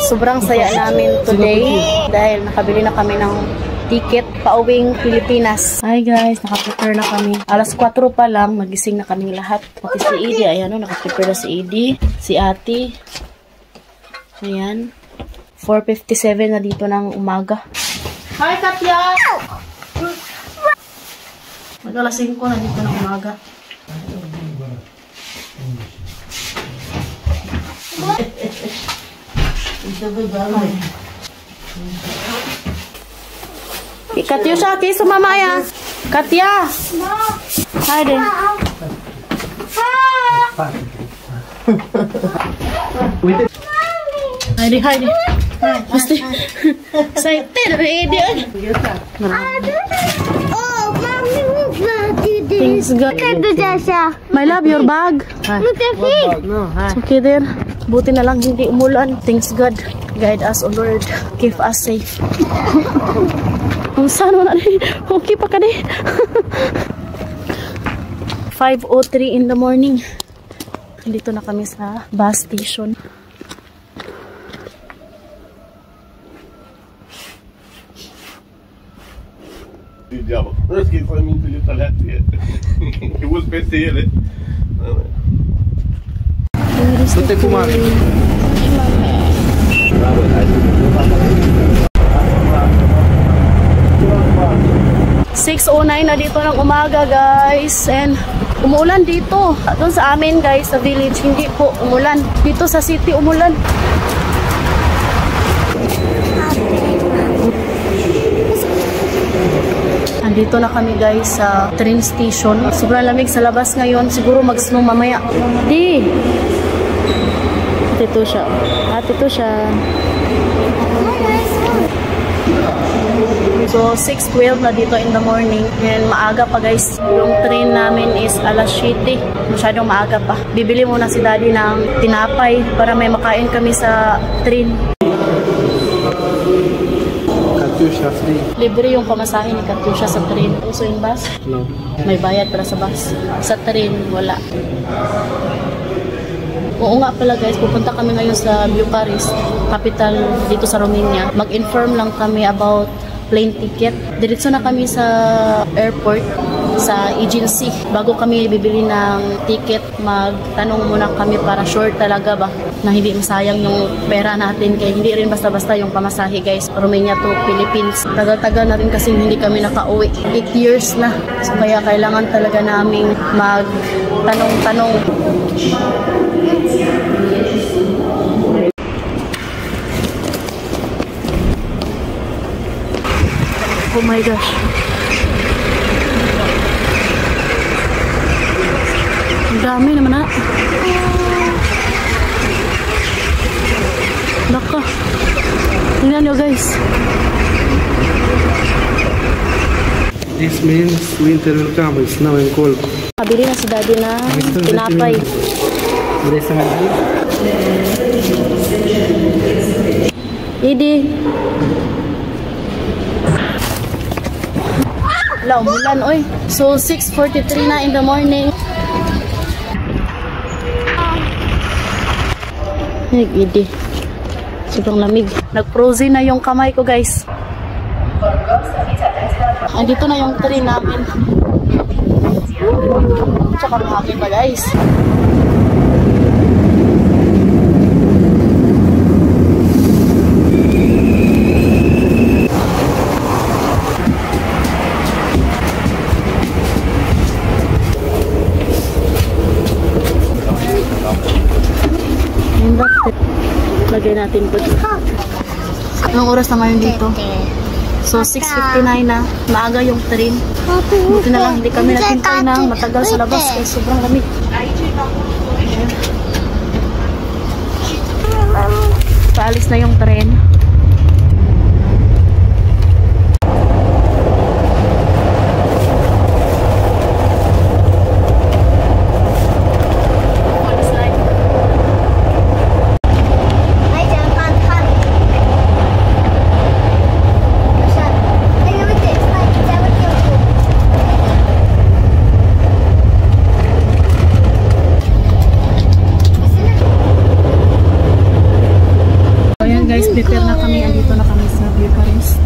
Sobrang saya namin today dahil nakabili na kami ng ticket pauwing Pilipinas. Hi guys, nakaprepare na kami. Alas 4 pa lang, magising na kaming lahat. Pati si Edie, ayan o, nakaprepare na si Edie, si Ate. Ayan. 4:57 na dito ng umaga. Hi Katya! Mag-alas 5 na dito ng umaga. Katyusha, kiss mama ya. Katya. Hi there. Hi there. Mesti excited ready. Oh, mommy, look at this. Things good. Look at the Jasha. My love, your bag. Look at it. It's okay there. Buti na lang hindi umulan. Thanks God. Guide us, O Lord. Keep us safe. Saan mo na rin? Okay pa ka rin. 5:03 in the morning. Dito na kami sa bus station. Diciamo, non schifo la minchia di taletti. Che vuoi spessire? Tutte fumate. 6:09 na dito ng umaga guys, and umuulan dito. Doon sa amin guys, sa village, hindi po umulan. Dito sa city umulan. Andito na kami guys sa train station. Sobrang lamig sa labas ngayon. Siguro mag-snow mamaya. Di! Ito siya. Ito siya. So, 6:12 na dito in the morning. And maaga pa guys. Yung train namin is alas 7. Masyadong maaga pa. Bibili muna si daddy ng tinapay para may makain kami sa train. Katyusha free. Libre yung pamasahe ni Katyusha sa train. Also in bus? No. May bayad para sa bus. Sa train, wala. Oo nga pala guys, pupunta kami ngayon sa Bucharest, capital dito sa Romania. Mag-inform lang kami about plane ticket. Diretso na kami sa airport, sa agency. Bago kami bibili ng ticket, magtanong muna kami para sure talaga ba na hindi masayang yung pera natin. Kaya hindi rin basta-basta yung pamasahe guys. Romania to Philippines. Tagal-tagal na rin kasi hindi kami nakauwi. 8 years na. So kaya kailangan talaga naming magtanong-tanong. Oh my gosh. Ang dami naman na. Naka. Tingnan nyo guys. This means winter will come. It's now and cold. Pabili na si daddy na tinapay. Idi. Wala, umulan, oy. So, 6:43 na in the morning. Ay, Idi. Sobrang lamig. Nag-frozen na yung kamay ko, guys. Andito na yung train namin. Tsaka mahangin pa, guys. Lagay natin po dito. Anong oras na ngayon dito? So, 6:59 na. Maaga yung train. Buti na lang, hindi kami naghintay ng matagal sa labas kasi sobrang lamig. Paalis na yung train. prepare na kami. Andito na kami sa Bucharest.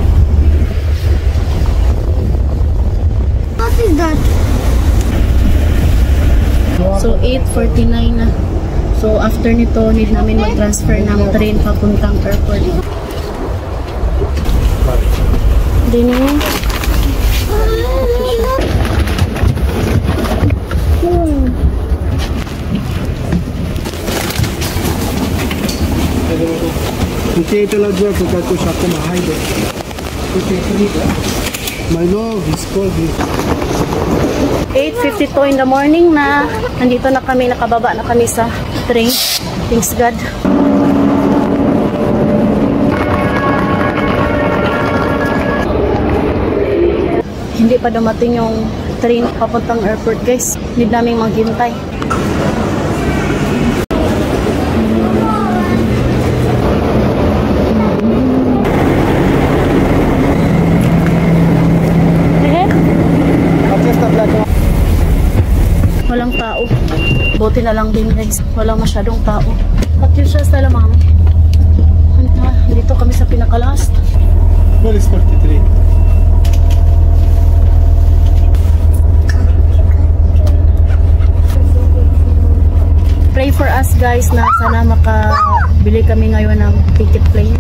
What is that? So, 8:49 na. So, after nito, need namin mag-transfer ng train papuntang airport. Dini. My love is cold. 8:52 in the morning na. Nandito na kami, nakababa na kami sa train. Thanks God. Hindi pa dumating yung train papuntang airport, guys. Need namin maghintay. Walang tao. Buti na lang din, guys. Walang masyadong tao. Patricia, stala, ma'am. Dito kami sa pinaka-last. Where is 43? Pray for us, guys, na sana makabili kami ngayon ng ticket plane.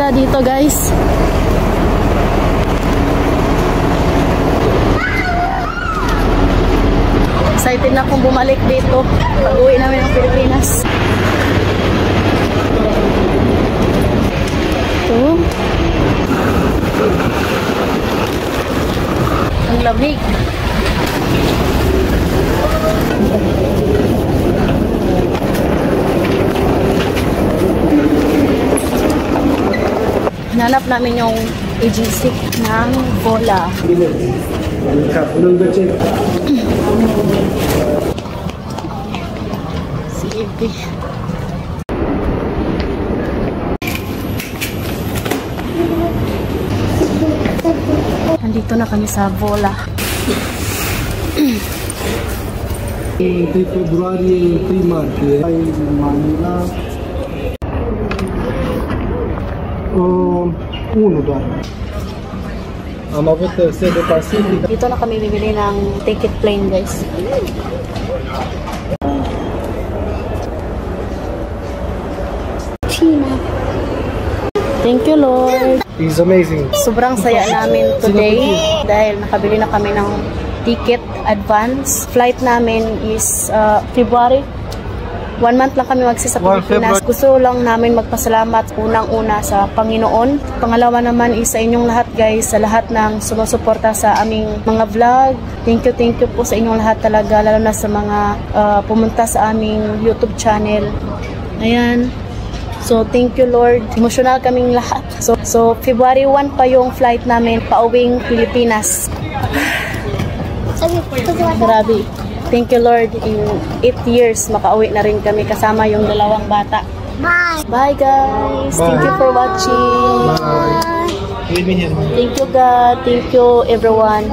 Dito, guys. Excited na akong bumalik dito pag-uwi namin ng Pilipinas. Ito. Ang lamig. Hanap namin yung agency ng Vola. Sige. Nandito na kami sa Vola. 3 February, 3 March. Manila. 1 doar. Am avut sede Pacific. Dito na kami bibili ng ticket plane, guys. China. Thank you, Lord. It's amazing. Sobrang saya namin today dahil nakabili na kami ng ticket advance. Flight namin is February. 1 month lang kami sa Pilipinas. Gusto lang namin magpasalamat unang-una sa Panginoon. Pangalawa naman is sa inyong lahat, guys, sa lahat ng sumusuporta sa aming mga vlog. Thank you po sa inyong lahat talaga, lalo na sa mga pumunta sa aming YouTube channel. Ayan. So, thank you, Lord. Emotional kaming lahat. So February 1 pa yung flight namin pauwing Pilipinas. Grabe. Thank you, Lord. In 8 years, makauwi na rin kami kasama yung 2 bata. Bye. Bye, guys. Bye. Thank you for watching. Bye. Thank you, God. Thank you, everyone.